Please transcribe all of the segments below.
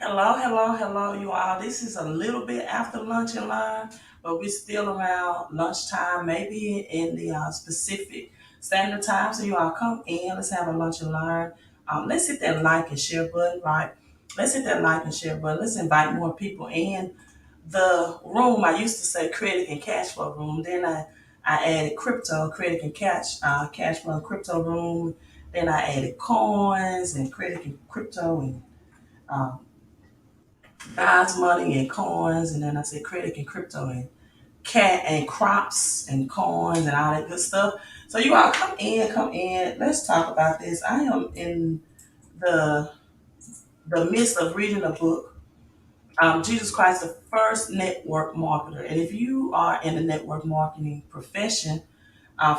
Hello, hello, hello, you all. This is a little bit after lunch and learn, but we're still around lunchtime, maybe in the specific standard time. So you all come in, let's have a lunch and learn. Let's hit that like and share button, right? Let's hit that like and share button. Let's invite more people in the room. I used to say credit and cash flow room. Then I added crypto, credit and cash flow crypto room. Then I added coins and credit and crypto and um, God's money and coins, and then I said credit and crypto and cat and crops and coins and all that good stuff. So you all come in, come in. Let's talk about this. I am in the the midst of reading a book. Jesus Christ, the first network marketer. And if you are in the network marketing profession,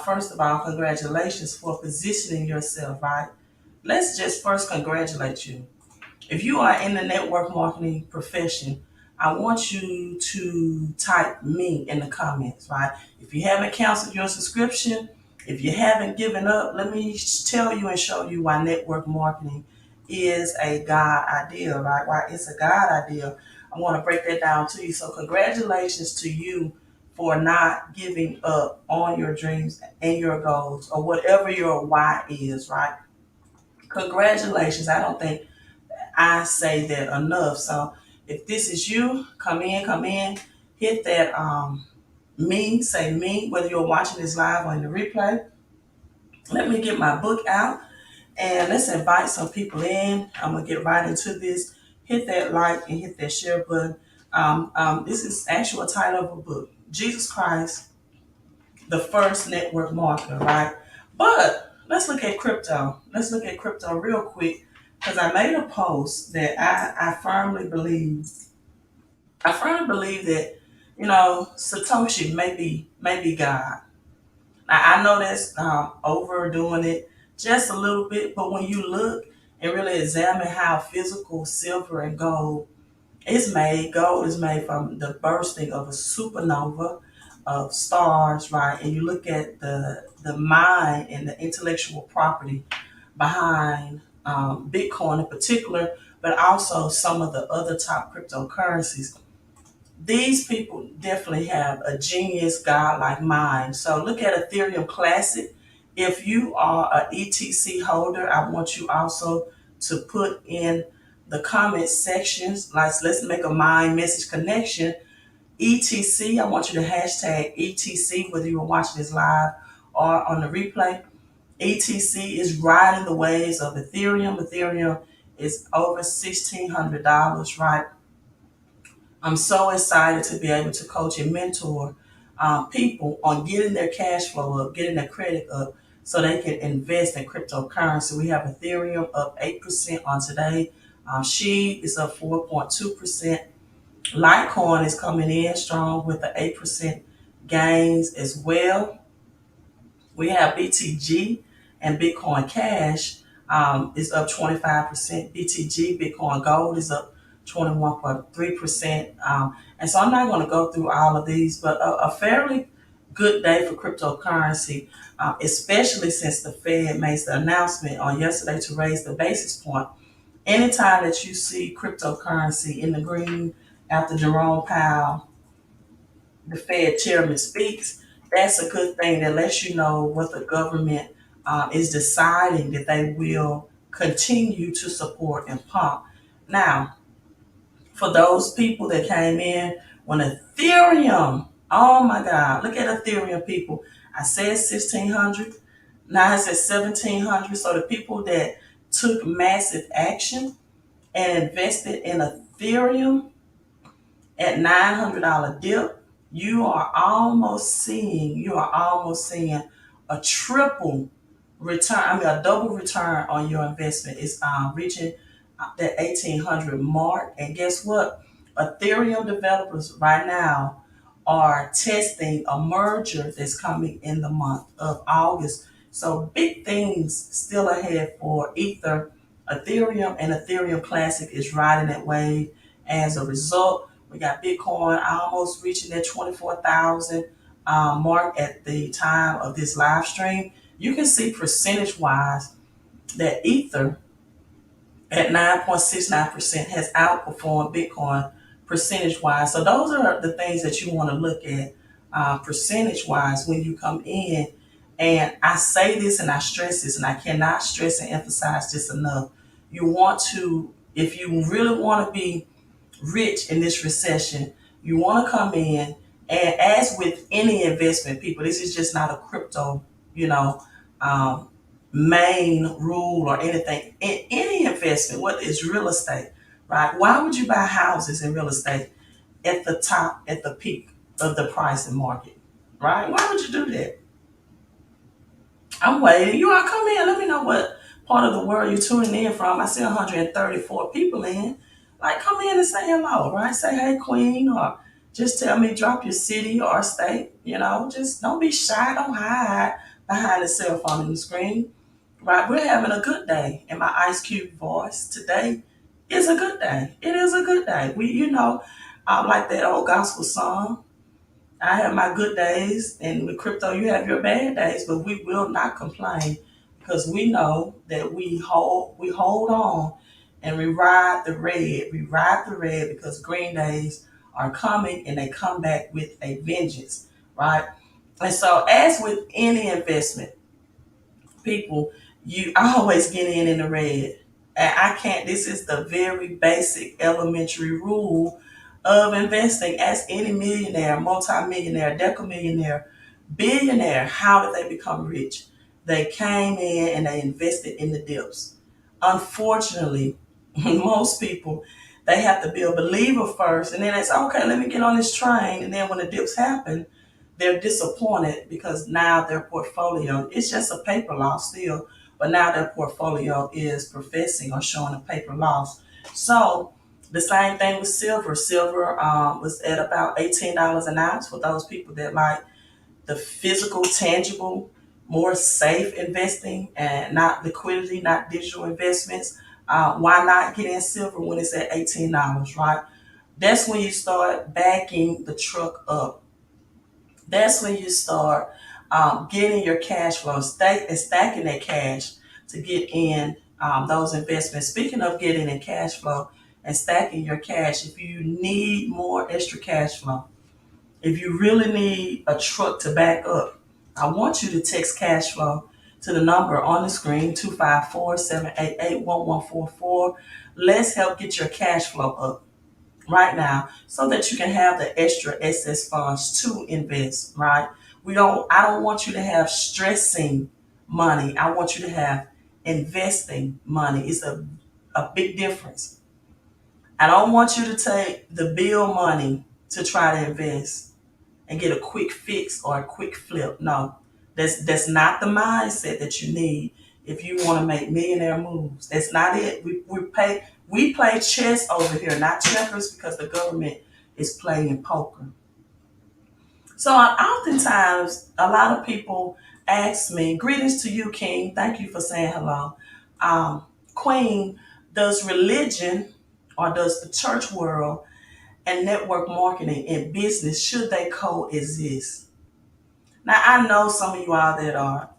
first of all, congratulations for positioning yourself, right? Let's just first congratulate you. If you are in the network marketing profession, I want you to type me in the comments, right? If you haven't canceled your subscription, if you haven't given up, let me tell you and show you why network marketing is a God idea, right? Why it's a God idea. I want to break that down to you. So, congratulations to you for not giving up on your dreams and your goals or whatever your why is, right? Congratulations. I don't think I say that enough. So if this is you, come in, hit that me, say me, whether you're watching this live or in the replay. Let me get my book out and let's invite some people in. I'm gonna get right into this. Hit that like and hit that share button. This is actual title of a book, Jesus Christ, the first network marketer, right? But let's look at crypto. Let's look at crypto real quick because I made a post that I firmly believe. I firmly believe that Satoshi may be God. Now I know that's overdoing it just a little bit, but when you look and really examine how physical silver and gold is made, gold is made from the bursting of a supernova of stars, right? And you look at the mind and the intellectual property behind Bitcoin in particular, but also some of the other top cryptocurrencies. These people definitely have a genius God-like mind. So look at Ethereum Classic. If you are an ETC holder, I want you also to put in the comment sections. Like, let's make a mind message connection. ETC, I want you to hashtag ETC, whether you are watching this live or on the replay. ETC is riding the waves of Ethereum. Ethereum is over $1,600, right? I'm so excited to be able to coach and mentor people on getting their cash flow up, getting their credit up, so they can invest in cryptocurrency. We have Ethereum up 8% on today. She is up 4.2%. Litecoin is coming in strong with the 8% gains as well. We have BTG and Bitcoin Cash is up 25%. BTG, Bitcoin Gold, is up 21.3%. And so I'm not going to go through all of these, but a fairly good day for cryptocurrency, especially since the Fed made the announcement on yesterday to raise the basis point. Anytime that you see cryptocurrency in the green after Jerome Powell, the Fed chairman, speaks, that's a good thing. That lets you know what the government is deciding that they will continue to support and pump. Now, for those people that came in when Ethereum, oh my God, look at Ethereum, people. I said 1600, now it says 1700. So the people that took massive action and invested in Ethereum at $900 dip, you are almost seeing a triple return. I mean, a double return on your investment. It's reaching that 1800 mark. And guess what? Ethereum developers right now are testing a merger that's coming in the month of August. So big things still ahead for Ethereum, and Ethereum Classic is riding that wave. As a result, we got Bitcoin almost reaching that 24,000 mark at the time of this live stream. You can see percentage wise that Ether at 9.69% has outperformed Bitcoin percentage wise. So those are the things that you want to look at percentage wise when you come in. And I say this and I stress this, and I cannot stress and emphasize this enough. You want to, if you really want to be rich in this recession, you want to come in, and as with any investment, people, this is just not a crypto, you know, um, main rule or anything. In any investment, whether it's real estate, right? Why would you buy houses in real estate at the top, at the peak of the price and market, right? Why would you do that? I'm waiting. You all come in. Let me know what part of the world you're tuning in from. I see 134 people in. Like, come in and say hello, right? Say, hey, Queen, or just tell me, drop your city or state. You know, just don't be shy. Don't hide behind the cell phone and the screen, right? We're having a good day. In my Ice Cube voice, today is a good day. It is a good day. Like that old gospel song. I have my good days, and with crypto, you have your bad days, but we will not complain because we know that we hold on, and we ride the red. We ride the red because green days are coming, and they come back with a vengeance, right? And so, as with any investment, people, you always get in the red. And I can't, this is the very basic elementary rule of investing. As any millionaire, multimillionaire, decamillionaire, billionaire, how did they become rich? They came in and they invested in the dips. Unfortunately, most people, they have to be a believer first, and then they say, okay, let me get on this train. And then when the dips happen, they're disappointed because now their portfolio, it's just a paper loss still, but now their portfolio is professing or showing a paper loss. So the same thing with silver. Silver was at about $18 an ounce for those people that like the physical, tangible, more safe investing and not liquidity, not digital investments. Why not get in silver when it's at $18, right? That's when you start backing the truck up. That's when you start getting your cash flow, stacking that cash to get in those investments. Speaking of getting in cash flow and stacking your cash, if you need more extra cash flow, if you really need a truck to back up, I want you to text cash flow to the number on the screen, 254-788-1144. Let's help get your cash flow up right now so that you can have the extra excess funds to invest, right? I don't want you to have stressing money. I want you to have investing money. It's a big difference. I don't want you to take the bill money to try to invest and get a quick fix or a quick flip. No, that's not the mindset that you need if you want to make millionaire moves. That's not it. We play chess over here, not checkers, because the government is playing poker. So oftentimes, a lot of people ask me, greetings to you, King. Thank you for saying hello. Um, Queen, does religion or does the church world and network marketing and business, should they coexist? Now, I know some of you all that are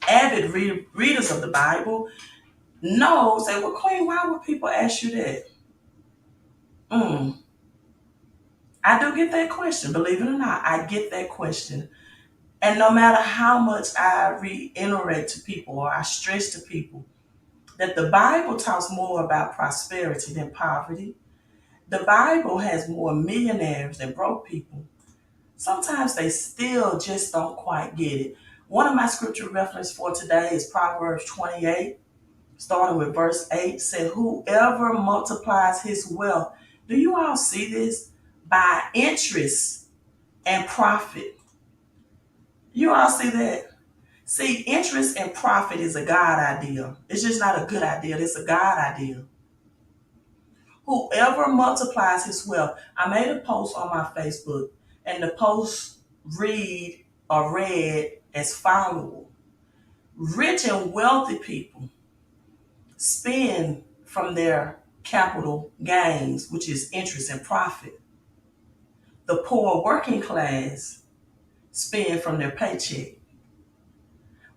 avid readers of the Bible know, say, well, Queen, why would people ask you that? Mm, I do get that question, believe it or not. I get that question. And no matter how much I reiterate to people or I stress to people that the Bible talks more about prosperity than poverty, the Bible has more millionaires than broke people. Sometimes they still just don't quite get it. One of my scripture reference for today is Proverbs 28, starting with verse 8, said, whoever multiplies his wealth, do you all see this? By interest and profit. You all see that? See, interest and profit is a God idea. It's just not a good idea. It's a God idea. Whoever multiplies his wealth. I made a post on my Facebook, and the post read as follows. Rich and wealthy people spend from their capital gains, which is interest and profit. The poor working class spend from their paycheck.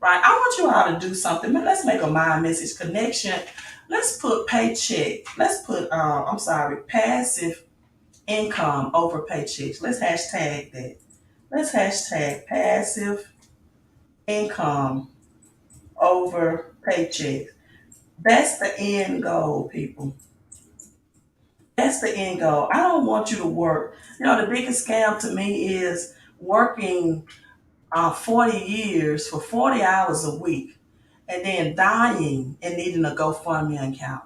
right? I want you all to do something. Let's make a mind message connection. Let's put paycheck. Let's put, passive income over paychecks. Let's hashtag that. Let's hashtag passive income over paychecks. That's the end goal, people. That's the end goal. I don't want you to work. The biggest scam to me is working 40 years for 40 hours a week and then dying and needing a GoFundMe account,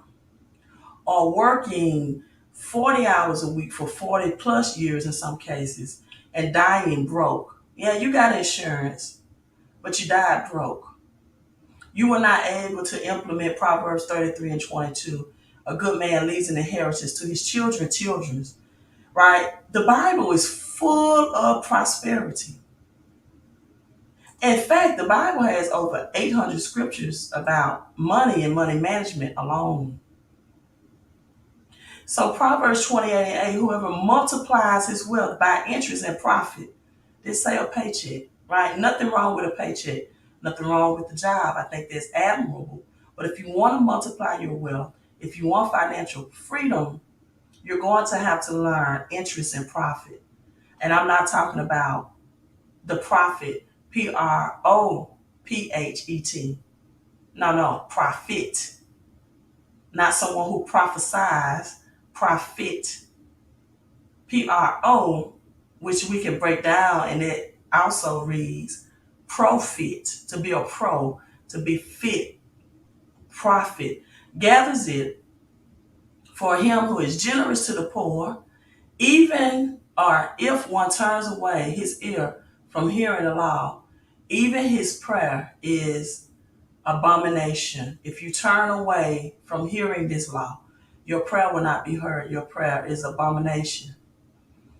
or working 40 hours a week for 40 plus years in some cases and dying broke. Yeah, you got insurance, but you died broke. You were not able to implement Proverbs 33 and 22. A good man leaves an inheritance to his children's, right? The Bible is full of prosperity. In fact, the Bible has over 800 scriptures about money and money management alone. So Proverbs 28:8, whoever multiplies his wealth by interest and profit, this say a paycheck, right? Nothing wrong with a paycheck. Nothing wrong with the job. I think that's admirable. But if you want to multiply your wealth, if you want financial freedom, you're going to have to learn interest and profit. And I'm not talking about the profit, PROPHET. No, profit. Not someone who prophesies, profit. PRO, which we can break down, and it also reads profit, to be a pro, to be fit, profit. Gathers it for him who is generous to the poor, even or if one turns away his ear from hearing the law, even his prayer is abomination. If you turn away from hearing this law, your prayer will not be heard. Your prayer is abomination.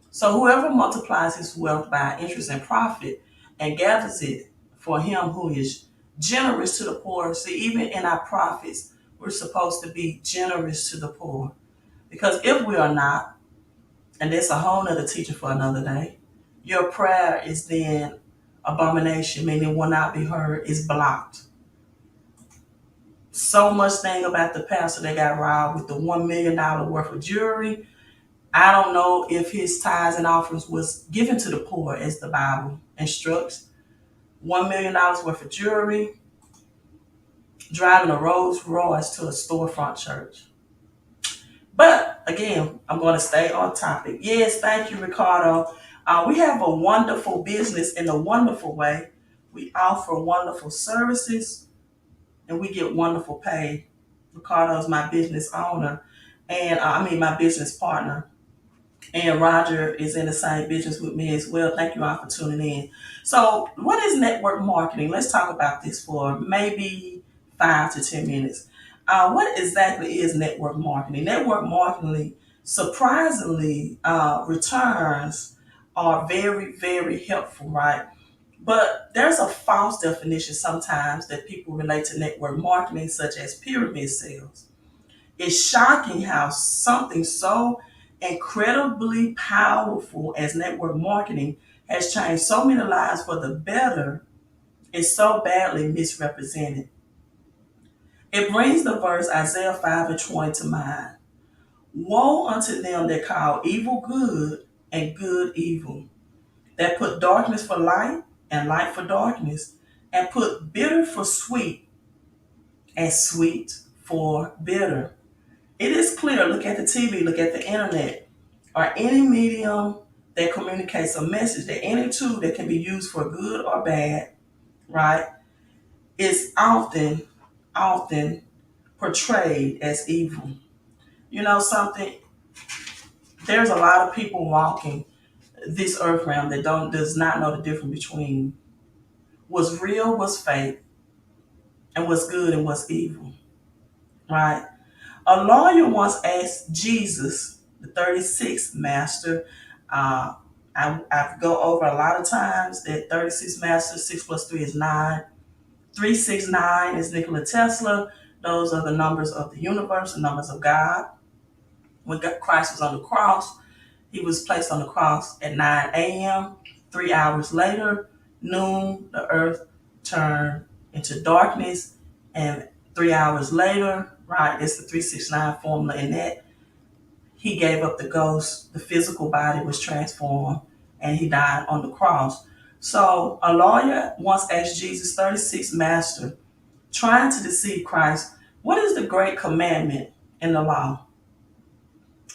So whoever multiplies his wealth by interest and profit and gathers it for him who is generous to the poor. See, even in our profits, we're supposed to be generous to the poor. Because if we are not, and that's a whole nother teaching for another day, your prayer is then abomination, meaning will not be heard, is blocked. So much thing about the pastor that got robbed with the $1 million worth of jewelry. I don't know if his tithes and offerings was given to the poor as the Bible instructs. $1 million worth of jewelry, driving a Rolls Royce to a storefront church. But again, I'm going to stay on topic. Yes, thank you, Ricardo. We have a wonderful business in a wonderful way. We offer wonderful services and we get wonderful pay. Ricardo is my business owner, and my business partner. And Roger is in the same business with me as well. Thank you all for tuning in. So, what is network marketing? Let's talk about this for maybe 5 to 10 minutes. What exactly is network marketing? Network marketing, surprisingly, returns are very, very helpful, right? But there's a false definition sometimes that people relate to network marketing, such as pyramid sales. It's shocking how something so incredibly powerful as network marketing has changed so many lives for the better is so badly misrepresented. It brings the verse Isaiah 5 and 20 to mind. Woe unto them that call evil good and good evil, that put darkness for light and light for darkness, and put bitter for sweet and sweet for bitter. It is clear, look at the TV, look at the internet, or any medium that communicates a message, that any tool that can be used for good or bad, right, is often portrayed as evil. You know something? There's a lot of people walking this earth realm that does not know the difference between what's real, what's fake, and what's good and what's evil, right? A lawyer once asked Jesus, the 36th master, I go over a lot of times that 36 master, 6 plus 3 is 9. 369 is Nikola Tesla. Those are the numbers of the universe, the numbers of God. When Christ was on the cross, he was placed on the cross at 9 a.m. 3 hours later, noon, the earth turned into darkness, and 3 hours later, right, it's the 369 formula, and that he gave up the ghost, the physical body was transformed, and he died on the cross. So a lawyer once asked Jesus, 36, Master, trying to deceive Christ, what is the great commandment in the law?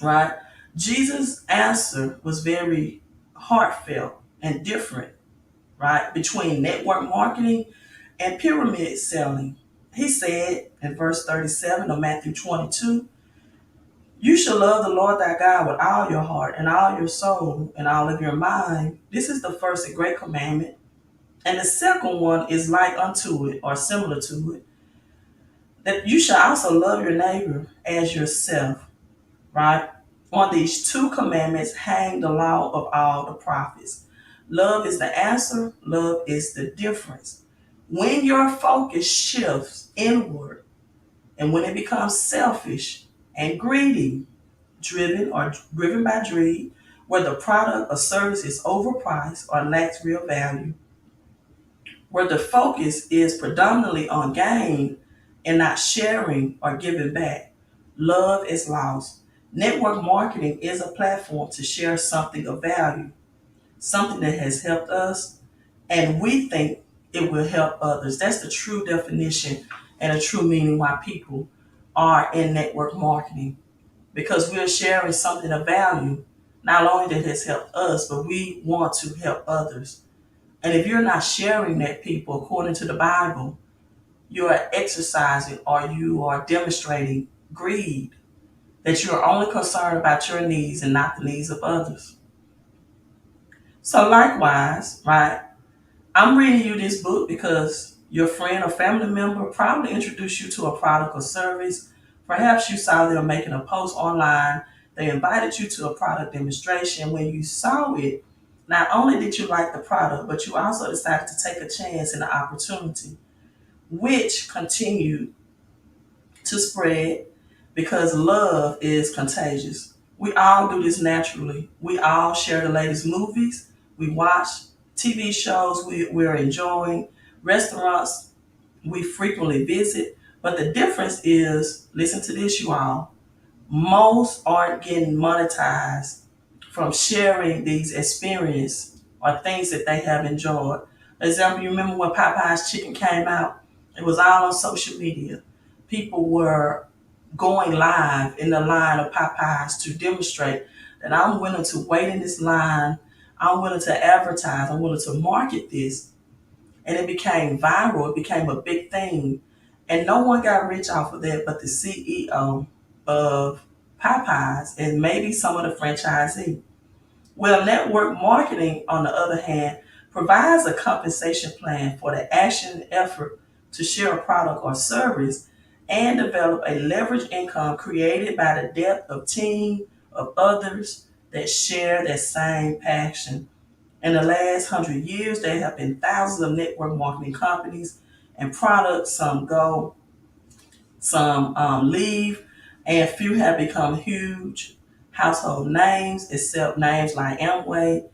Right? Jesus' answer was very heartfelt and different, right? Between network marketing and pyramid selling. He said in verse 37 of Matthew 22, you shall love the Lord thy God with all your heart and all your soul and all of your mind. This is the first and great commandment. And the second one is like unto it or similar to it, that you shall also love your neighbor as yourself, right? On these two commandments hang the law of all the prophets. Love is the answer, love is the difference. When your focus shifts inward and when it becomes selfish and greedy, driven by greed, where the product or service is overpriced or lacks real value, where the focus is predominantly on gain and not sharing or giving back, love is lost. Network marketing is a platform to share something of value, something that has helped us, and we think it will help others. That's the true definition and a true meaning why people are in network marketing, because we're sharing something of value, not only that has helped us, but we want to help others. And if you're not sharing that, people, according to the Bible, you are exercising or you are demonstrating greed, that you're only concerned about your needs and not the needs of others. So likewise, right, I'm reading you this book because your friend or family member probably introduced you to a product or service. Perhaps you saw them making a post online. They invited you to a product demonstration. When you saw it, not only did you like the product, but you also decided to take a chance in the opportunity, which continued to spread because love is contagious. We all do this naturally. We all share the latest movies. We watch TV shows we're enjoying, restaurants we frequently visit. But the difference is, listen to this, you all, most aren't getting monetized from sharing these experiences or things that they have enjoyed. Example, you remember when Popeye's chicken came out? It was all on social media. People were going live in the line of Popeyes to demonstrate that I'm willing to wait in this line. I'm willing to advertise. I'm willing to market this. And it became viral. It became a big thing. And no one got rich off of that but the CEO of Popeyes and maybe some of the franchisees. Well, network marketing, on the other hand, provides a compensation plan for the action and effort to share a product or service and develop a leveraged income created by the depth of team of others that share that same passion. In the last 100 years, there have been thousands of network marketing companies and products. Some go, some leave, and few have become huge household names, except names like Amway,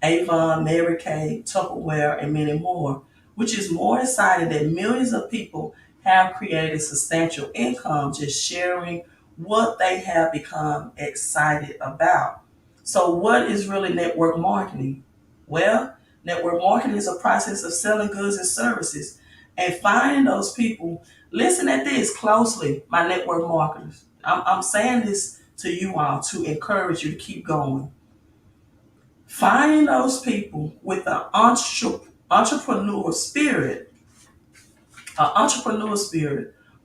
Avon, Mary Kay, Tupperware, and many more, which is more exciting that millions of people have created substantial income just sharing what they have become excited about. So, what is really network marketing? Well, network marketing is a process of selling goods and services and finding those people. Listen at this closely, my network marketers. I'm saying this to you all to encourage you to keep going. Finding those people with an entrepreneur spirit,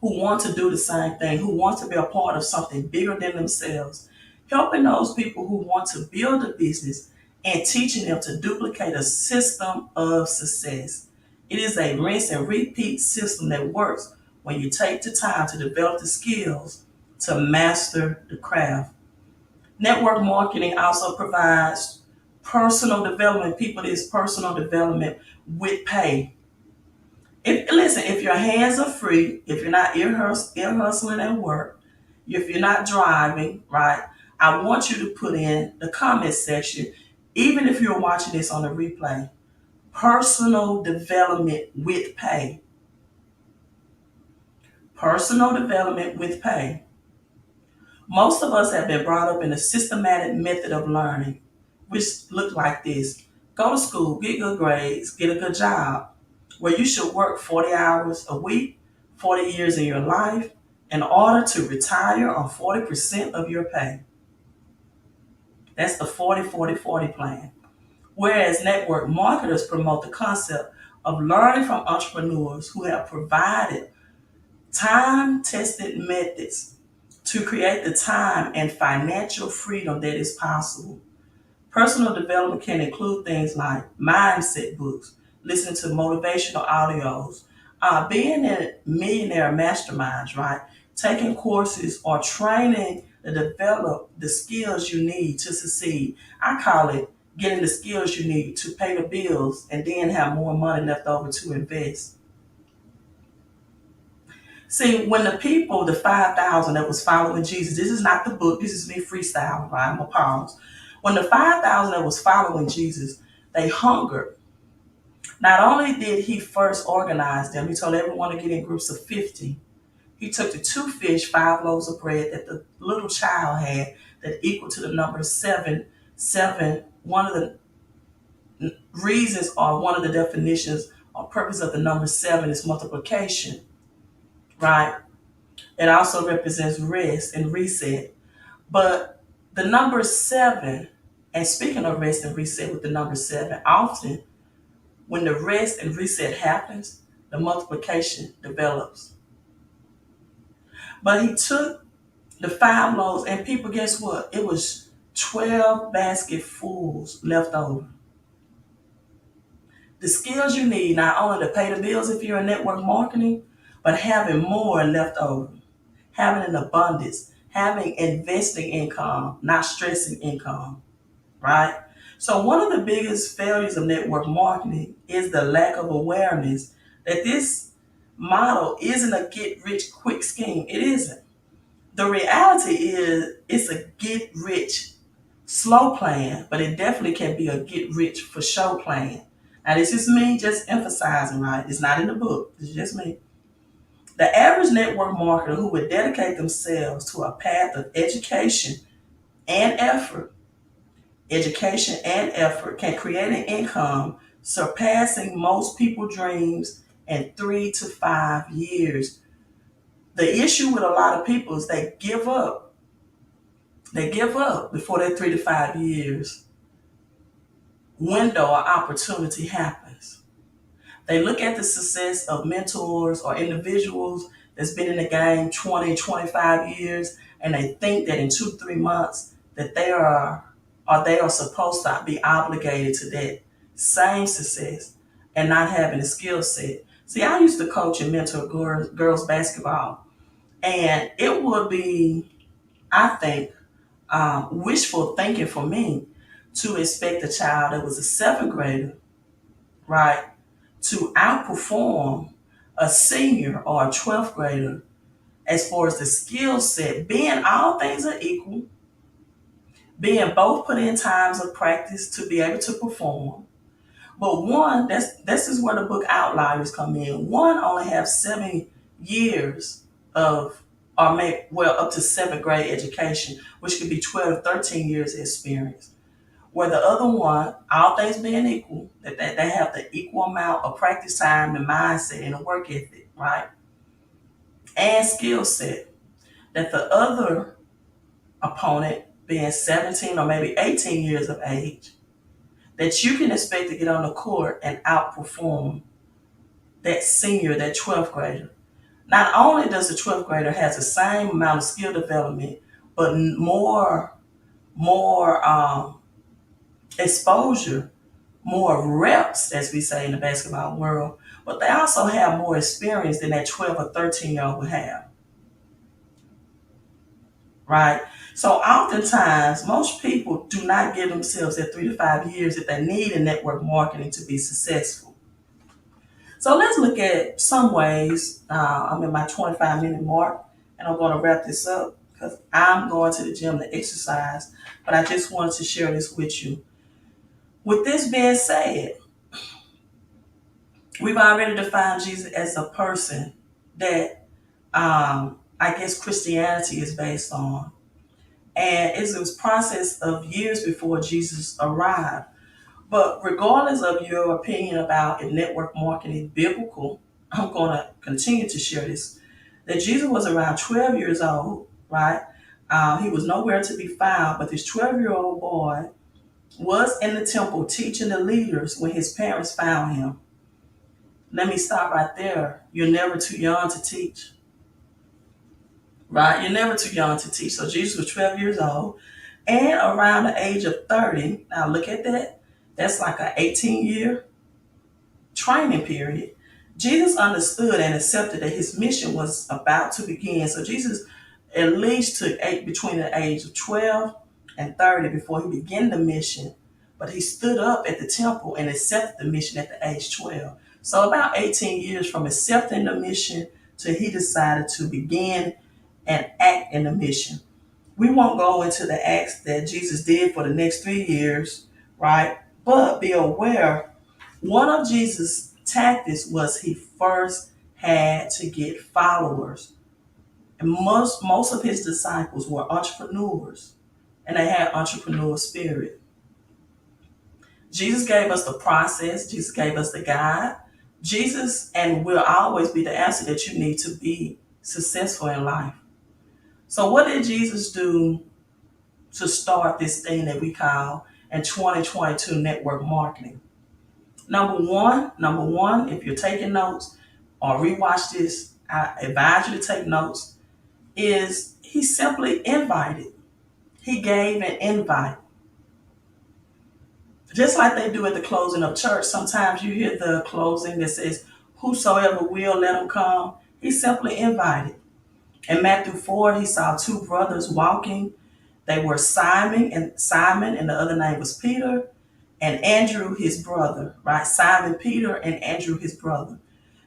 who want to do the same thing, who want to be a part of something bigger than themselves, helping those people who want to build a business and teaching them to duplicate a system of success. It is a rinse and repeat system that works when you take the time to develop the skills to master the craft. Network marketing also provides personal development. People, this personal development with pay. If your hands are free, if you're not ear hustling at work, if you're not driving, right, I want you to put in the comment section, even if you're watching this on a replay, Personal development with pay. Personal development with pay. Most of us have been brought up in a systematic method of learning, which look like this. Go to school, get good grades, get a good job, where you should work 40 hours a week, 40 years in your life, in order to retire on 40% of your pay. That's the 40-40-40 plan. Whereas network marketers promote the concept of learning from entrepreneurs who have provided time tested methods to create the time and financial freedom that is possible. Personal development can include things like mindset books, listening to motivational audios, being in millionaire masterminds, right? Taking courses or training to develop the skills you need to succeed. I call it getting the skills you need to pay the bills and then have more money left over to invest. See, when the people, the 5,000 that was following Jesus, this is not the book, this is me freestyling, right? I'm going to pause. When the 5,000 that was following Jesus, they hungered. Not only did he first organize them, he told everyone to get in groups of 50. He took the 2 fish, 5 loaves of bread that the little child had that equal to the number seven. Seven, one of the reasons or one of the definitions or purpose of the number seven is multiplication, right? It also represents rest and reset. But the number seven, and speaking of rest and reset with the number seven, often when the rest and reset happens, the multiplication develops. But he took the 5 loaves, and people, guess what? It was 12 basketfuls left over. The skills you need not only to pay the bills if you're in network marketing, but having more left over, having an abundance, having investing income, not stressing income, right? So one of the biggest failures of network marketing is the lack of awareness that this model isn't a get rich quick scheme. It isn't. The reality is it's a get rich slow plan, but it definitely can be a get rich for show plan. Now this is me just emphasizing, right? It's not in the book. It's just me. The average network marketer who would dedicate themselves to a path of and effort, education and effort can create an income surpassing most people's dreams in 3 to 5 years. The issue with a lot of people is they give up. They give up before that 3 to 5 years window or opportunity happens. They look at the success of mentors or individuals that's been in the game 20, 25 years, and they think that in 2, 3 months that they are supposed to be obligated to that same success and not having a skill set. See, I used to coach and mentor girls basketball, and it would be, I think, wishful thinking for me to expect a child that was a seventh grader, right, to outperform a senior or a 12th grader as far as the skill set, being all things are equal, being both put in times of practice to be able to perform. But one, this is where the book Outliers come in. One only have 7 years of, or maybe, well, up to seventh grade education, which could be 12 to 13 years experience. Where the other one, all things being equal, that they have the equal amount of practice time and mindset and a work ethic, right? And skill set. That the other opponent, being 17 or maybe 18 years of age, that you can expect to get on the court and outperform that senior, that 12th grader. Not only does the 12th grader has the same amount of skill development, but more exposure, more reps, as we say in the basketball world, but they also have more experience than that 12 or 13-year-old would have, right? So oftentimes, most people do not give themselves that 3 to 5 years that they need in network marketing to be successful. So let's look at some ways. I'm in my 25-minute mark, and I'm going to wrap this up because I'm going to the gym to exercise, but I just wanted to share this with you. With this being said, We've already defined Jesus as a person that I guess Christianity is based on. And it was a process of years before Jesus arrived. But regardless of your opinion about if network marketing is biblical, I'm going to continue to share this. That Jesus was around 12 years old, right? He was nowhere to be found, but this 12-year-old boy was in the temple teaching the leaders when his parents found him. Let me stop right there. You're never too young to teach, right? You're never too young to teach. So Jesus was 12 years old and around the age of 30. Now look at that. That's like an 18-year training period. Jesus understood and accepted that his mission was about to begin. So Jesus at least took between the age of 12 and 30 before he began the mission. But he stood up at the temple and accepted the mission at the age 12. So about 18 years from accepting the mission to he decided to begin and act in the mission. We won't go into the acts that Jesus did for the next 3 years, right? But be aware, one of Jesus' tactics was he first had to get followers. And most of his disciples were entrepreneurs and they had entrepreneurial spirit. Jesus gave us the process, Jesus gave us the guide. Jesus and will always be the answer that you need to be successful in life. So what did Jesus do to start this thing that we call in 2022 network marketing? Number one, if you're taking notes or rewatch this, I advise you to take notes, is he simply invited. He gave an invite. Just like they do at the closing of church, sometimes you hear the closing that says, whosoever will, let him come. He simply invited. In Matthew 4, he saw two brothers walking. They were Simon, and the other name was Peter, and Andrew, his brother, right? Simon Peter and Andrew, his brother.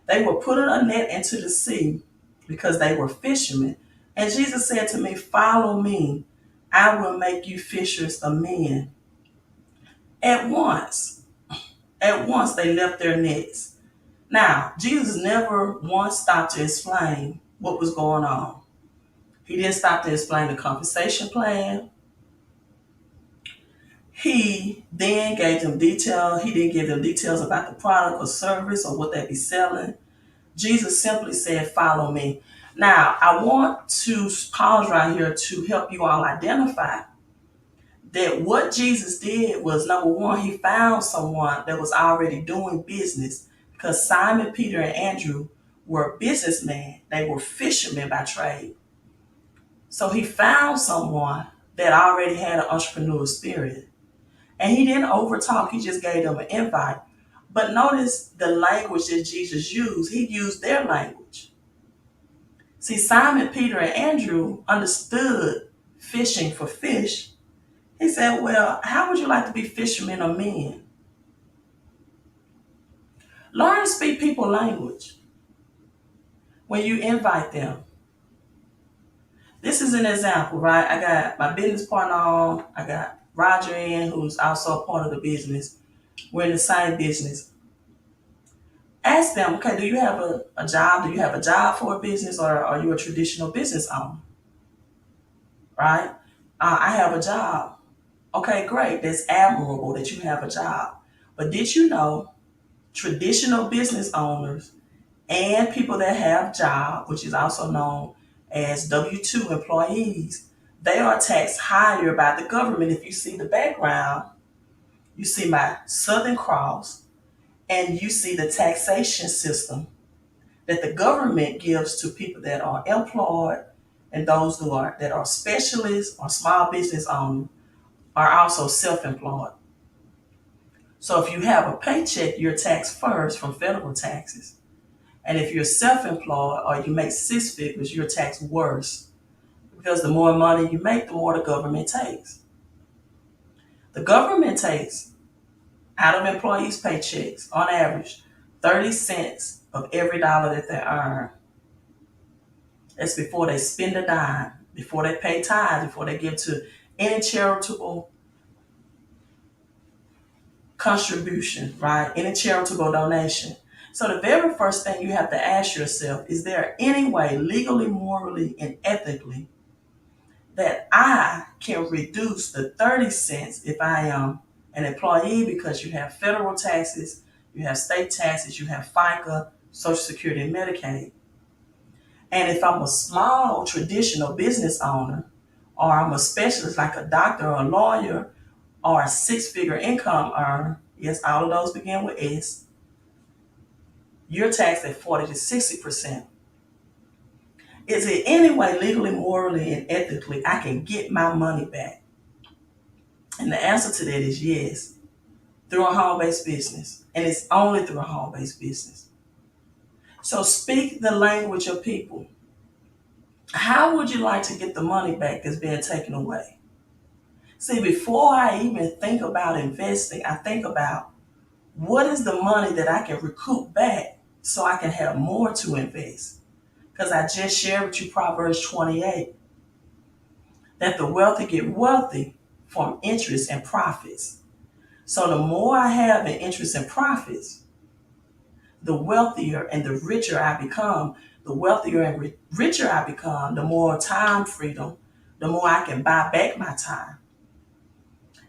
They were putting a net into the sea because they were fishermen. And Jesus said to me, follow me. I will make you fishers of men. At once they left their nets. Now, Jesus never once stopped to explain what was going on. He didn't stop to explain the compensation plan. He then gave them detail. He didn't give them details about the product or service or what they'd be selling. Jesus simply said, follow me. Now, I want to pause right here to help you all identify that what Jesus did was, number one, he found someone that was already doing business, because Simon, Peter, and Andrew were businessmen. They were fishermen by trade. So he found someone that already had an entrepreneurial spirit. And he didn't overtalk, he just gave them an invite. But notice the language that Jesus used. He used their language. See, Simon, Peter, and Andrew understood fishing for fish. He said, well, how would you like to be fishermen of men? Learn to speak people language when you invite them. This is an example, right? I got my business partner on. I got Roger in, who's also a part of the business. We're in the same business. Ask them, okay, do you have a job? Do you have a job for a business, or are you a traditional business owner? Right? I have a job. Okay, great. That's admirable that you have a job. But did you know traditional business owners and people that have jobs, which is also known as W-2 employees, they are taxed higher by the government? If you see the background, you see my Southern Cross, and you see the taxation system that the government gives to people that are employed, and those that are specialists or small business owners are also self-employed. So if you have a paycheck, you're taxed first from federal taxes. And if you're self-employed or you make six figures, you're taxed worse, because the more money you make, the more the government takes. The government takes out of employees' paychecks, on average, 30 cents of every dollar that they earn. That's before they spend a dime, before they pay tithes, before they give to any charitable contribution, right? Any charitable donation. So the very first thing you have to ask yourself, is there any way legally, morally, and ethically that I can reduce the 30 cents if I am an employee, because you have federal taxes, you have state taxes, you have FICA, Social Security, and Medicaid. And if I'm a small traditional business owner, or I'm a specialist like a doctor or a lawyer or a six-figure income earner, yes, all of those begin with S, you're taxed at 40 to 60%. Is it any way legally, morally, and ethically I can get my money back? And the answer to that is yes, through a home-based business. And it's only through a home-based business. So speak the language of people. How would you like to get the money back that's being taken away? See, before I even think about investing, I think about what is the money that I can recoup back so I can have more to invest. Because I just shared with you Proverbs 28, that the wealthy get wealthy from interest and profits. So the more I have in interest and profits, the wealthier and the richer I become. The wealthier and richer I become, the more time freedom, the more I can buy back my time.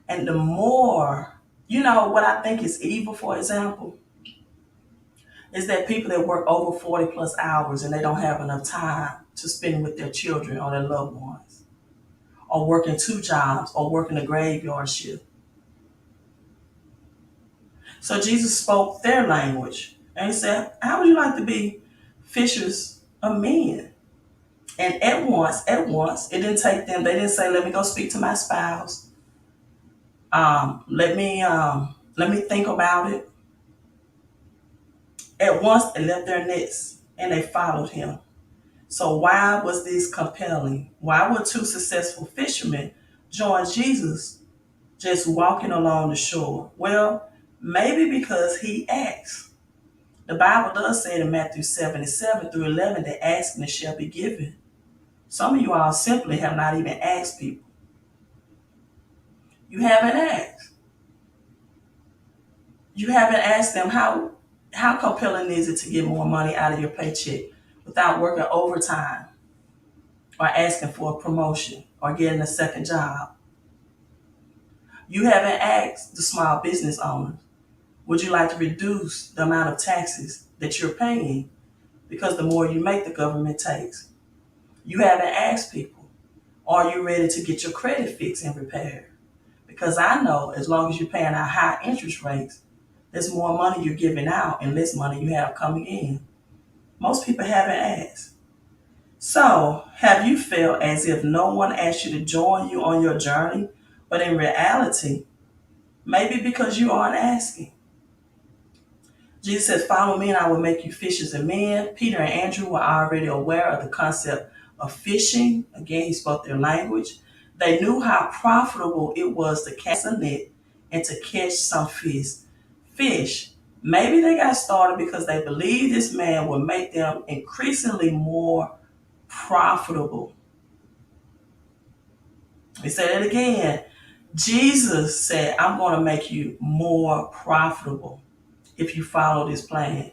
And the more, what I think is evil, for example, is that people that work over 40 plus hours and they don't have enough time to spend with their children or their loved ones, or working two jobs, or working a graveyard shift. So Jesus spoke their language and he said, how would you like to be fishers of men? And at once, it didn't take them, they didn't say, let me go speak to my spouse. Let me think about it. At once they left their nets and they followed him. So why was this compelling? Why would two successful fishermen join Jesus just walking along the shore? Well, maybe because he asked. The Bible does say in Matthew 7:7 through 11 that asking it shall be given. Some of you all simply have not even asked people. You haven't asked. You haven't asked them how compelling is it to get more money out of your paycheck without working overtime or asking for a promotion or getting a second job. You haven't asked the small business owners, would you like to reduce the amount of taxes that you're paying? Because the more you make, the government takes. You haven't asked people, are you ready to get your credit fixed and repaired? Because I know as long as you're paying out high interest rates, there's more money you're giving out and less money you have coming in. Most people haven't asked. So, have you felt as if no one asked you to join you on your journey, but in reality, maybe because you aren't asking? Jesus says, follow me and I will make you fishers of men. Peter and Andrew were already aware of the concept of fishing. Again, he spoke their language. They knew how profitable it was to cast a net and to catch some fish. Maybe they got started because they believed this man would make them increasingly more profitable. We say it again. Jesus said, I'm going to make you more profitable if you follow this plan.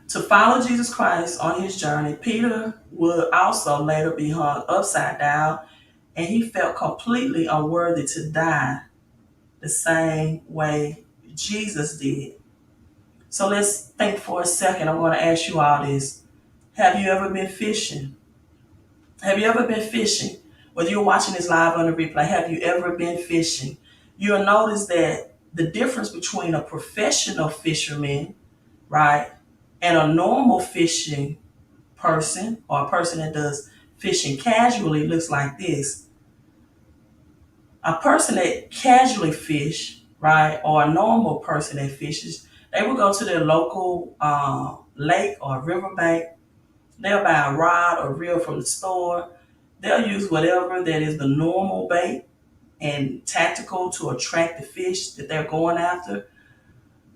To follow Jesus Christ on his journey, Peter would also later be hung upside down, and he felt completely unworthy to die the same way Jesus did. So let's think for a second. I'm going to ask you all this. Have you ever been fishing? Have you ever been fishing? Whether you're watching this live on the replay, have you ever been fishing? You'll notice that the difference between a professional fisherman, right, and a normal fishing person, or a person that does fishing casually, looks like this. A person that casually fish, right, or a normal person that fishes, they will go to their local lake or riverbank. They'll buy a rod or reel from the store. They'll use whatever that is the normal bait and tactical to attract the fish that they're going after.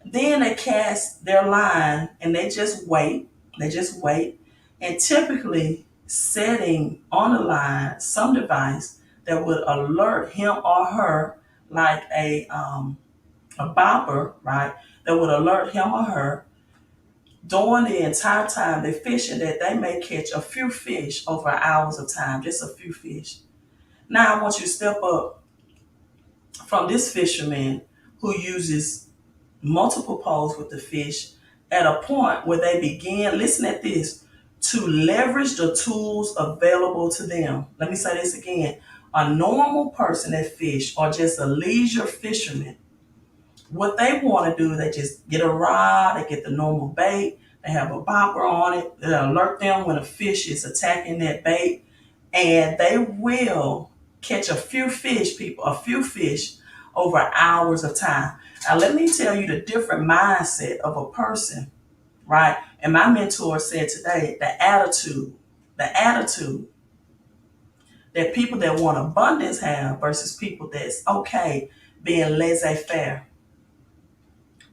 Then they cast their line and they just wait. They just wait. And typically setting on the line some device that would alert him or her, like a a bopper, right, that would alert him or her during the entire time they're fishing that they may catch a few fish over hours of time, just a few fish. Now I want you to step up from this fisherman who uses multiple poles with the fish at a point where they begin, listen at this, to leverage the tools available to them. Let me say this again. A normal person that fish or just a leisure fisherman, what they want to do, they just get a rod, they get the normal bait, they have a bopper on it, they alert them when a fish is attacking that bait, and they will catch a few fish, people, a few fish over hours of time. Now, let me tell you the different mindset of a person, right? And my mentor said today, the attitude that people that want abundance have versus people that's okay being laissez-faire.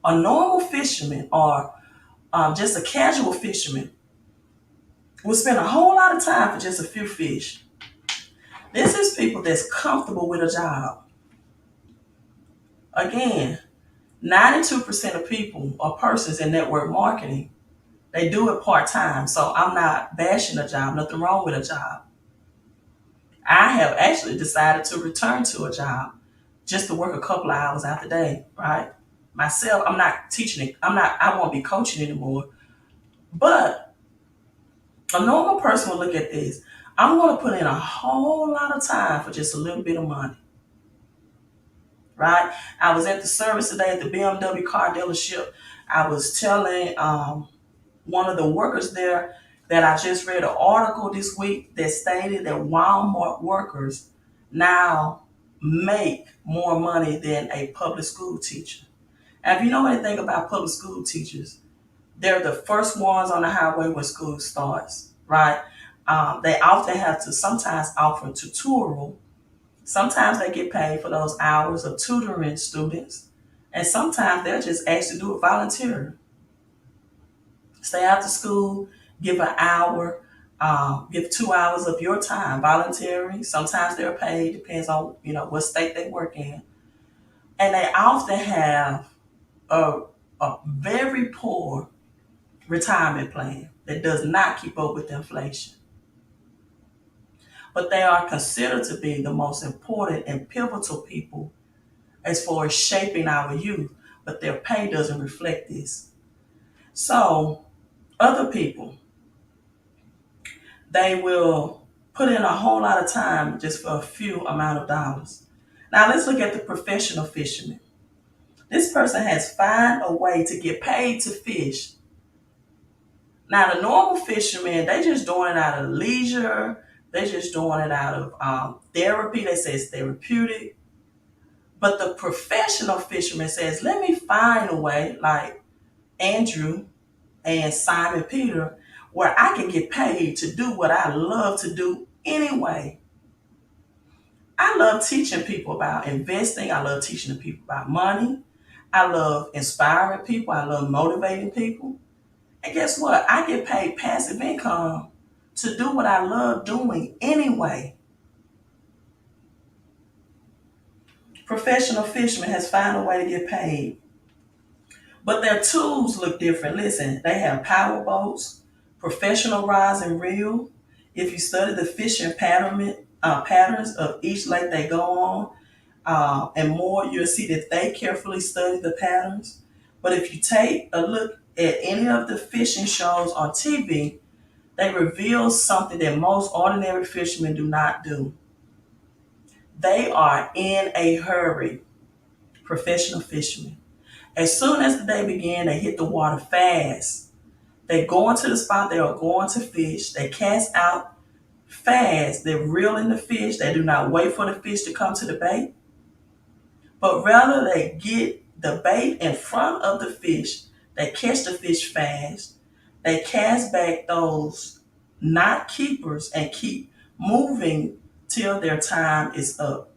A normal fisherman or just a casual fisherman will spend a whole lot of time for just a few fish. This is people that's comfortable with a job. Again, 92% of people or persons in network marketing, they do it part-time. So I'm not bashing a job, nothing wrong with a job. I have actually decided to return to a job just to work a couple of hours out the day, right? Myself, I'm not teaching it. I won't be coaching anymore. But a normal person will look at this. I'm going to put in a whole lot of time for just a little bit of money, right? I was at the service today at the BMW car dealership. I was telling one of the workers there that I just read an article this week that stated that Walmart workers now make more money than a public school teacher. And if you know anything about public school teachers, they're the first ones on the highway when school starts, right? They often have to sometimes offer tutorial. Sometimes they get paid for those hours of tutoring students. And sometimes they're just asked to do it voluntarily. Stay after school, give an hour, give 2 hours of your time voluntary. Sometimes they're paid, depends on what state they work in. And they often have a, a very poor retirement plan that does not keep up with inflation. But they are considered to be the most important and pivotal people as far as shaping our youth, but their pay doesn't reflect this. So other people, they will put in a whole lot of time just for a few amount of dollars. Now let's look at the professional fisherman. This person has found a way to get paid to fish. Now the normal fishermen, they just doing it out of leisure. They just doing it out of therapy. They say it's therapeutic. But the professional fisherman says, let me find a way, like Andrew and Simon Peter, where I can get paid to do what I love to do anyway. I love teaching people about investing. I love teaching people about money. I love inspiring people. I love motivating people. And guess what? I get paid passive income to do what I love doing anyway. Professional fisherman has found a way to get paid. But their tools look different. Listen, they have power boats, professional rods and reel. If you study the fishing patterns of each lake they go on, and more, you'll see that they carefully study the patterns. But if you take a look at any of the fishing shows on TV, they reveal something that most ordinary fishermen do not do. They are in a hurry, professional fishermen. As soon as the day begins, they hit the water fast. They go into the spot they are going to fish. They cast out fast. They're reeling the fish. They do not wait for the fish to come to the bait, but rather they get the bait in front of the fish. They catch the fish fast. They cast back those not keepers and keep moving till their time is up.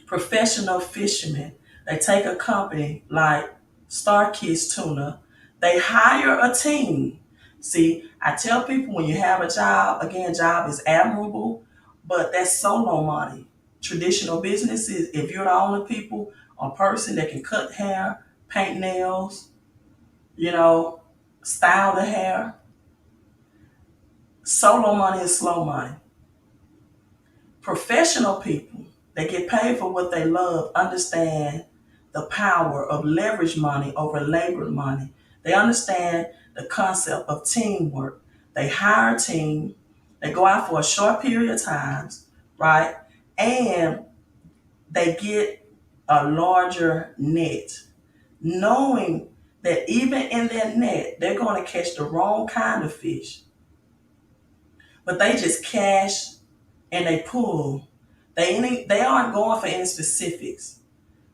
Professional fishermen, they take a company like Starkist Tuna, they hire a team. See, I tell people when you have a job, again, job is admirable, but that's solo money. Traditional businesses, if you're the only people a person that can cut hair, paint nails, you know, style the hair. Solo money is slow money. Professional people that get paid for what they love understand the power of leverage money over labor money. They understand the concept of teamwork. They hire a team, they go out for a short period of time, right? And they get a larger net, knowing that even in their net, they're going to catch the wrong kind of fish. But they just cash and they pull. They aren't going for any specifics.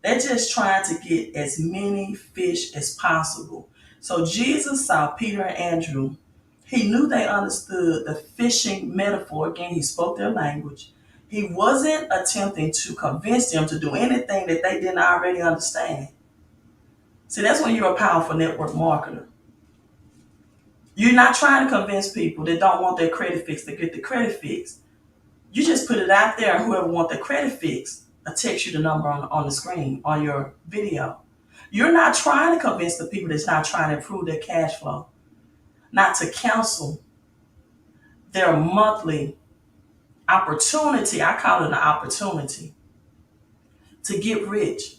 They're just trying to get as many fish as possible. So Jesus saw Peter and Andrew. He knew they understood the fishing metaphor. Again, he spoke their language. He wasn't attempting to convince them to do anything that they didn't already understand. See, that's when you're a powerful network marketer. You're not trying to convince people that don't want their credit fixed to get the credit fixed. You just put it out there, and whoever wants their credit fixed, I'll text you the number on the screen on your video. You're not trying to convince the people that's not trying to improve their cash flow, not to cancel their monthly opportunity. I call it an opportunity to get rich.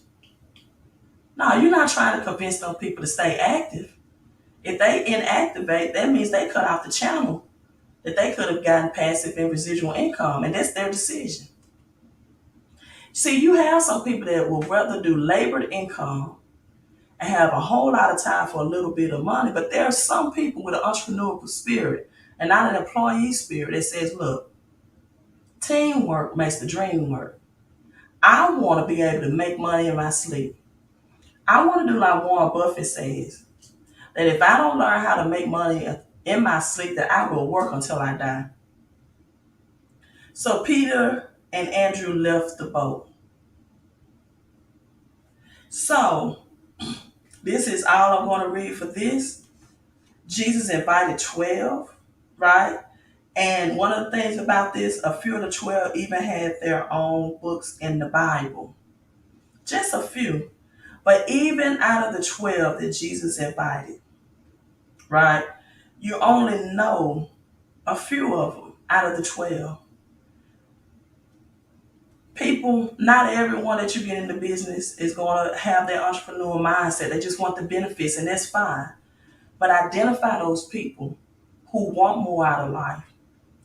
No, you're not trying to convince those people to stay active. If they inactivate, that means they cut off the channel that they could have gotten passive and residual income, and that's their decision. See, you have some people that will rather do labored income and have a whole lot of time for a little bit of money, but there are some people with an entrepreneurial spirit and not an employee spirit that says, look, teamwork makes the dream work. I want to be able to make money in my sleep. I want to do like Warren Buffett says, that if I don't learn how to make money in my sleep, that I will work until I die. So Peter and Andrew left the boat. So this is all I'm going to read for this. Jesus invited 12, right? And one of the things about this, a few of the 12 even had their own books in the Bible. Just a few. But even out of the 12 that Jesus invited, right, you only know a few of them out of the 12. People, not everyone that you get into business is going to have their entrepreneurial mindset. They just want the benefits, and that's fine. But identify those people who want more out of life,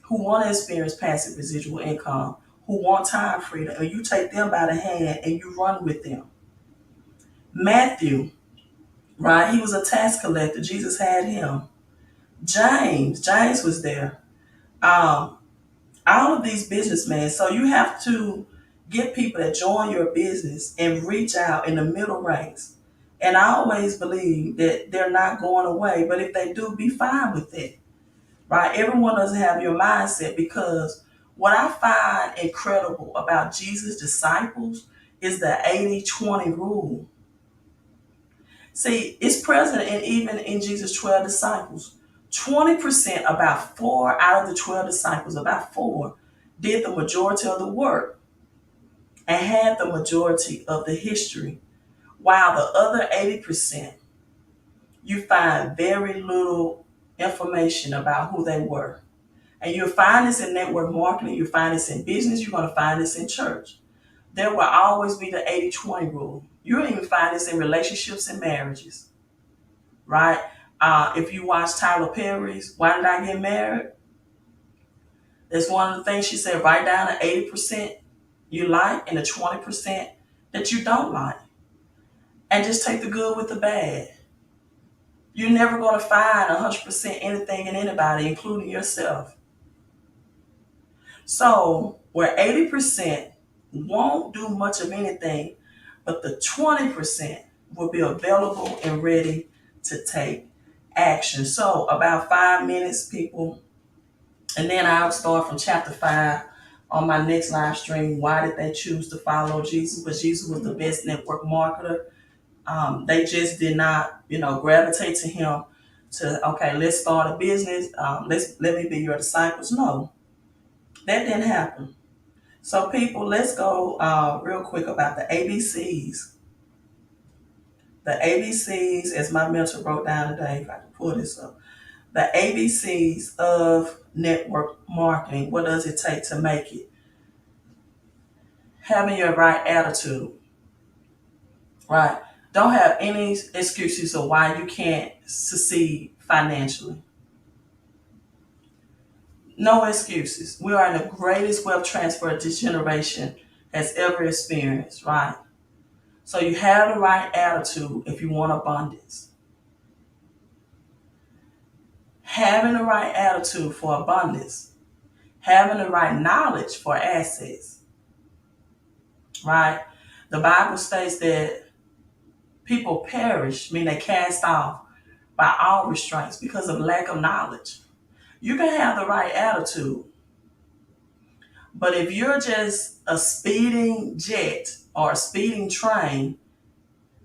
who want to experience passive residual income, who want time freedom, and you take them by the hand and you run with them. Matthew, right? He was a tax collector. Jesus had him. James was there. All of these businessmen. So you have to get people that join your business and reach out in the middle ranks. And I always believe that they're not going away, but if they do, be fine with it, right? Everyone doesn't have your mindset, because what I find incredible about Jesus' disciples is the 80-20 rule. See, it's present even in Jesus' 12 disciples. 20%, about 4 out of the 12 disciples, about 4, did the majority of the work and had the majority of the history, while the other 80%, you find very little information about who they were. And you'll find this in network marketing, you'll find this in business, you're going to find this in church. There will always be the 80-20 rule. You'll even find this in relationships and marriages, right? If you watch Tyler Perry's Why Did I Get Married? That's one of the things she said, write down the 80% you like and the 20% that you don't like. And just take the good with the bad. You're never going to find 100% anything in anybody, including yourself. So where 80% won't do much of anything, but the 20% will be available and ready to take action. So about 5 minutes, people, and then I'll start from chapter 5 on my next live stream. Why did they choose to follow Jesus? But Jesus was the best network marketer. They just did not, gravitate to him to, okay, let's start a business. Let me be your disciples. No, that didn't happen. So people, let's go real quick about the ABCs The ABCs, as my mentor wrote down today, if I can pull this up. The ABCs of network marketing. What does it take to make it? Having your right attitude, right? Don't have any excuses of why you can't succeed financially. No excuses. We are in the greatest wealth transfer this generation has ever experienced, right? So you have the right attitude if you want abundance. Having the right attitude for abundance. Having the right knowledge for assets, right? The Bible states that people perish, meaning they cast off by all restraints because of lack of knowledge. You can have the right attitude, but if you're just a speeding jet or a speeding train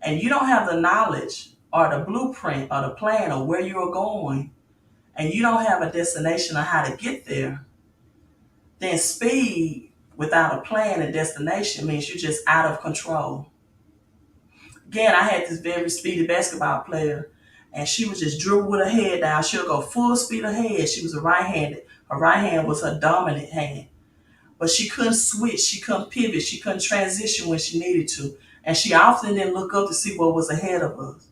and you don't have the knowledge or the blueprint or the plan of where you're going, and you don't have a destination on how to get there, then speed without a plan and destination means you're just out of control. Again, I had this very speedy basketball player, and she would just dribble with her head down. She'll go full speed ahead. She was a right-handed. Her right hand was her dominant hand. But she couldn't switch. She couldn't pivot. She couldn't transition when she needed to. And she often didn't look up to see what was ahead of us.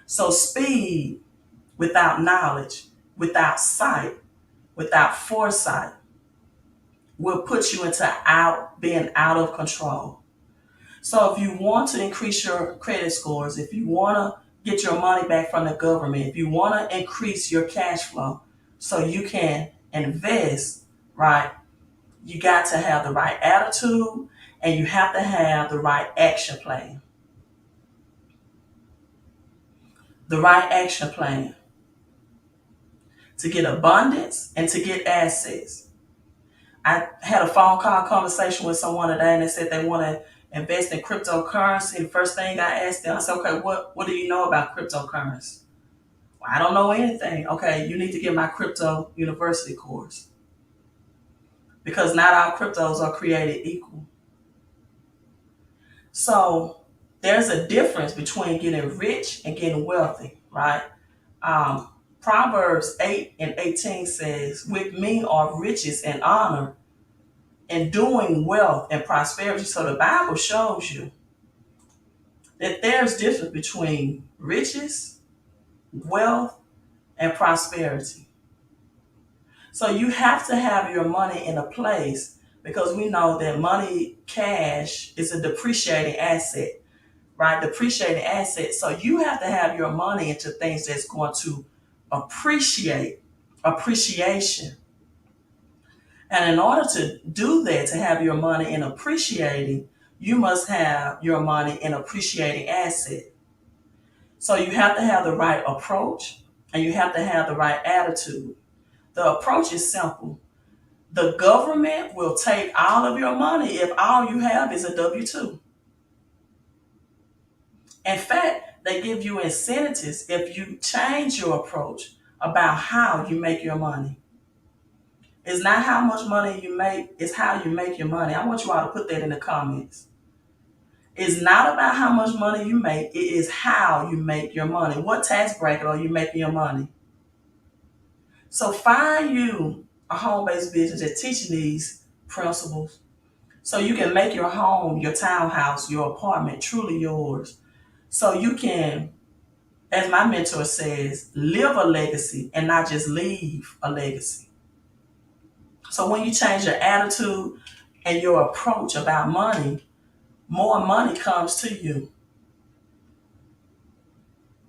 So speed without knowledge, without sight, without foresight, will put you into being out of control. So if you want to increase your credit scores, if you want to get your money back from the government, if you want to increase your cash flow so you can invest, right, you got to have the right attitude and you have to have the right action plan. The right action plan to get abundance and to get assets. I had a phone call conversation with someone today and they said they want to invest in cryptocurrency. The first thing I asked them, I said, okay, what do you know about cryptocurrency? Well, I don't know anything. Okay, you need to get my crypto university course. Because not all cryptos are created equal. So there's a difference between getting rich and getting wealthy, right? Proverbs 8:18 says, with me are riches and honor, enduring wealth and prosperity. So the Bible shows you that there's difference between riches, wealth, and prosperity. So you have to have your money in a place because we know that money, cash, is a depreciating asset, right? Depreciating asset. So you have to have your money into things that's going to appreciation. And in order to do that, to have your money in appreciating, you must have your money in appreciating asset. So you have to have the right approach and you have to have the right attitude. The approach is simple. The government will take all of your money if all you have is a W-2. In fact, they give you incentives if you change your approach about how you make your money. It's not how much money you make, it's how you make your money. I want you all to put that in the comments. It's not about how much money you make, it is how you make your money. What tax bracket are you making your money? So find you a home-based business that's teaching these principles so you can make your home, your townhouse, your apartment truly yours. So you can, as my mentor says, live a legacy and not just leave a legacy. So when you change your attitude and your approach about money, more money comes to you.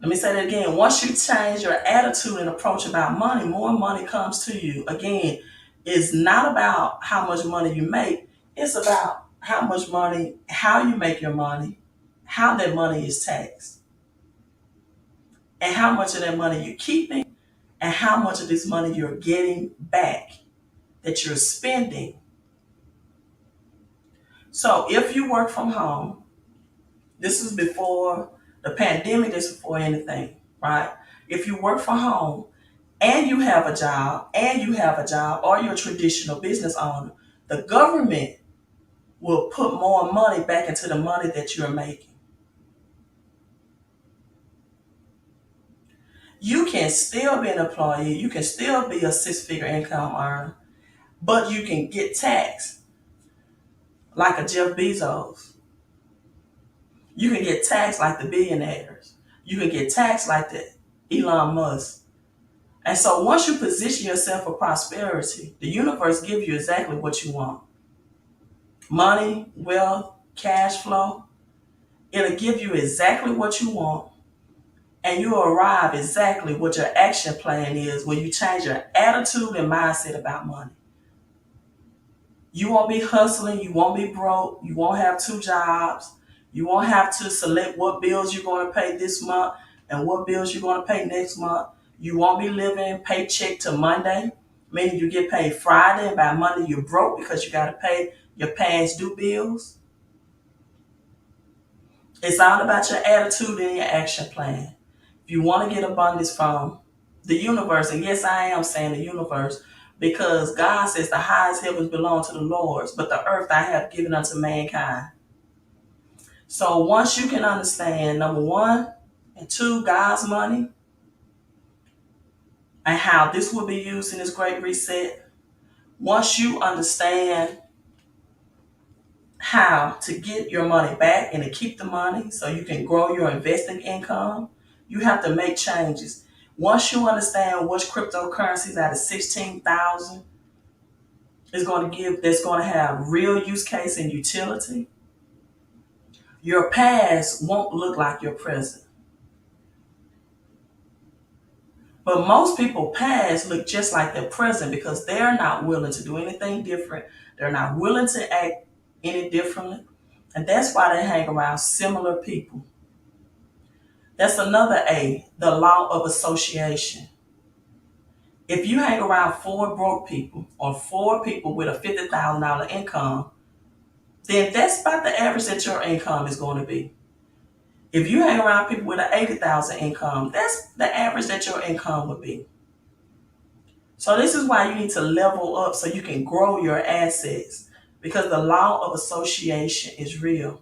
Let me say that again. Once you change your attitude and approach about money, more money comes to you. Again, it's not about how much money you make. It's about how much money, how you make your money, how that money is taxed, and how much of that money you're keeping, and how much of this money you're getting back that you're spending. So if you work from home, this is before the pandemic, this is before anything, right? If you work from home and you have a job, or you're a traditional business owner, the government will put more money back into the money that you're making. You can still be an employee, you can still be a six-figure income earner, but you can get taxed like a Jeff Bezos. You can get taxed like the billionaires. You can get taxed like the Elon Musk. And so once you position yourself for prosperity, the universe gives you exactly what you want. Money, wealth, cash flow. It'll give you exactly what you want. And you'll arrive exactly what your action plan is when you change your attitude and mindset about money. You won't be hustling. You won't be broke. You won't have two jobs. You won't have to select what bills you're going to pay this month and what bills you're going to pay next month. You won't be living paycheck to Monday, meaning you get paid Friday and by Monday you're broke because you got to pay your past due bills. It's all about your attitude and your action plan. If you want to get abundance from the universe, and yes, I am saying the universe, because God says the highest heavens belong to the Lord, but the earth I have given unto mankind. So once you can understand, number one and two, God's money and how this will be used in this great reset, once you understand how to get your money back and to keep the money so you can grow your investing income, you have to make changes. Once you understand which cryptocurrencies out of 16,000 is going to give, that's going to have real use case and utility, your past won't look like your present. But most people past look just like their present because they're not willing to do anything different. They're not willing to act any differently. And that's why they hang around similar people. That's another A, the law of association. If you hang around four broke people or four people with a $50,000 income, then that's about the average that your income is going to be. If you hang around people with an 80,000 income, that's the average that your income would be. So this is why you need to level up so you can grow your assets because the law of association is real.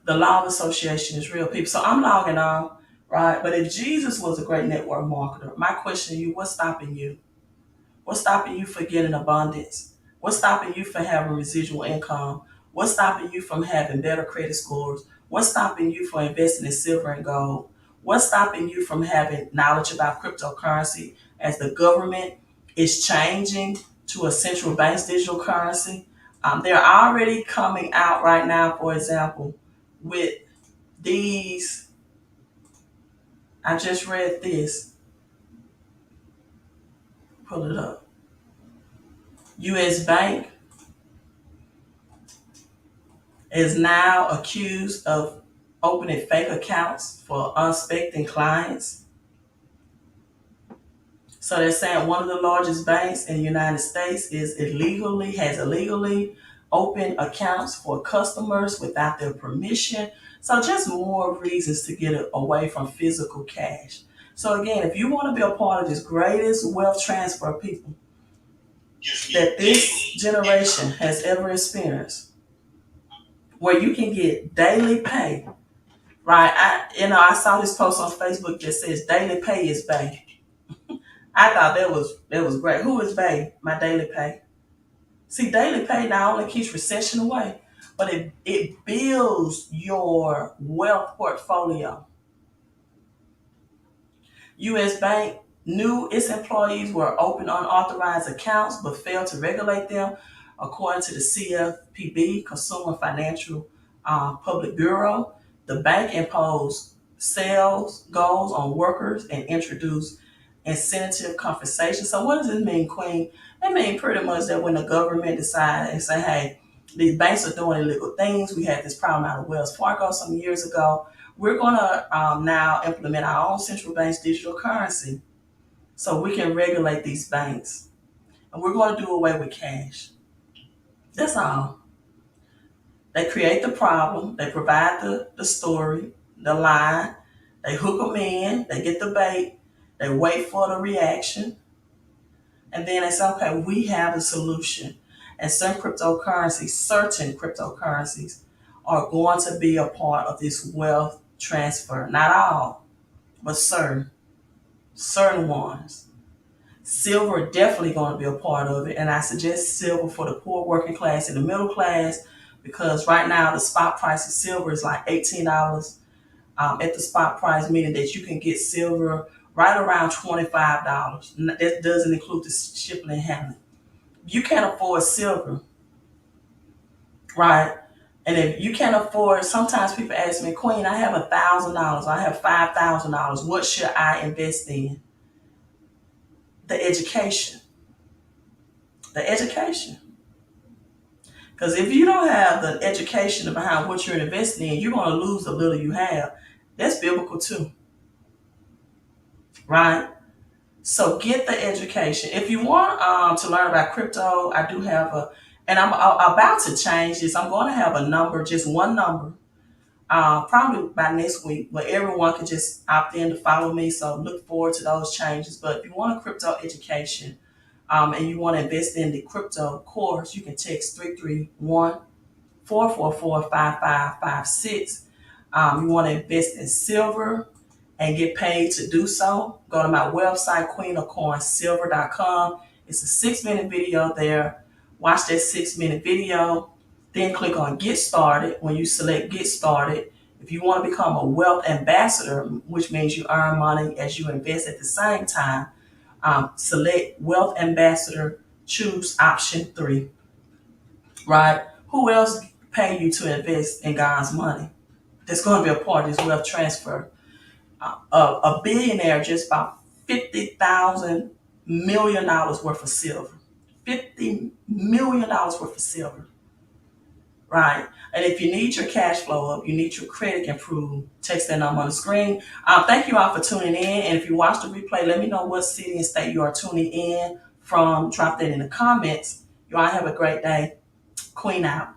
The law of association is real, people. So I'm logging on, right? But if Jesus was a great network marketer, my question to you, what's stopping you? What's stopping you from getting abundance? What's stopping you from having residual income? What's stopping you from having better credit scores? What's stopping you from investing in silver and gold? What's stopping you from having knowledge about cryptocurrency as the government is changing to a central bank's digital currency? They're already coming out right now, for example, with these. I just read this. Pull it up. U.S. Bank is now accused of opening fake accounts for unsuspecting clients. So they're saying one of the largest banks in the United States has illegally opened accounts for customers without their permission. So just more reasons to get away from physical cash. So again, if you want to be a part of this greatest wealth transfer, people, that this generation has ever experienced, where you can get daily pay, right? I saw this post on Facebook that says daily pay is Bay. I thought that was great. Who is Bay? My daily pay. See, daily pay not only keeps recession away, but it builds your wealth portfolio. U.S. Bank knew its employees were open unauthorized accounts but failed to regulate them, according to the CFPB, Consumer Financial Public Bureau. The bank imposed sales goals on workers and introduced incentive compensation. So what does this mean, Queen? It means pretty much that when the government decides and say, hey, these banks are doing illegal things. We had this problem out of Wells Fargo some years ago. We're going to now implement our own central bank's digital currency so we can regulate these banks. And we're going to do away with cash. That's all. They create the problem. They provide the story, the line. They hook them in. They get the bait. They wait for the reaction. And then they say, okay, we have a solution. And certain cryptocurrencies are going to be a part of this wealth transfer. Not all. but certain ones. Silver definitely going to be a part of it, and I suggest silver for the poor, working class, and the middle class, because right now the spot price of silver is like $18 at the spot price, meaning that you can get silver right around $25. That doesn't include the shipping and handling. You can't afford silver, right? And if you can't afford, sometimes people ask me, Queen, I have $1,000, I have $5,000. What should I invest in? The education. The education. Because if you don't have the education behind what you're investing in, you're going to lose the little you have. That's biblical too, right? So get the education. If you want to learn about crypto, I do have and I'm about to change this. I'm going to have a number, just one number, probably by next week, where everyone can just opt in to follow me. So look forward to those changes. But if you want a crypto education and you want to invest in the crypto course, you can text 331-444-5556. You want to invest in silver and get paid to do so, go to my website, queenofcoinsilver.com. It's a 6-minute video there. Watch that 6-minute video. Then click on Get Started. When you select Get Started, if you want to become a wealth ambassador, which means you earn money as you invest at the same time, select Wealth Ambassador, choose option 3, right? Who else pay you to invest in God's money? That's going to be a part of this wealth transfer. A billionaire just bought $50,000 worth of silver. $50 million worth of silver, right? And if you need your cash flow up, you need your credit improved, text that number on the screen. Thank you all for tuning in. And if you watch the replay, let me know what city and state you are tuning in from. Drop that in the comments. You all have a great day. Queen out.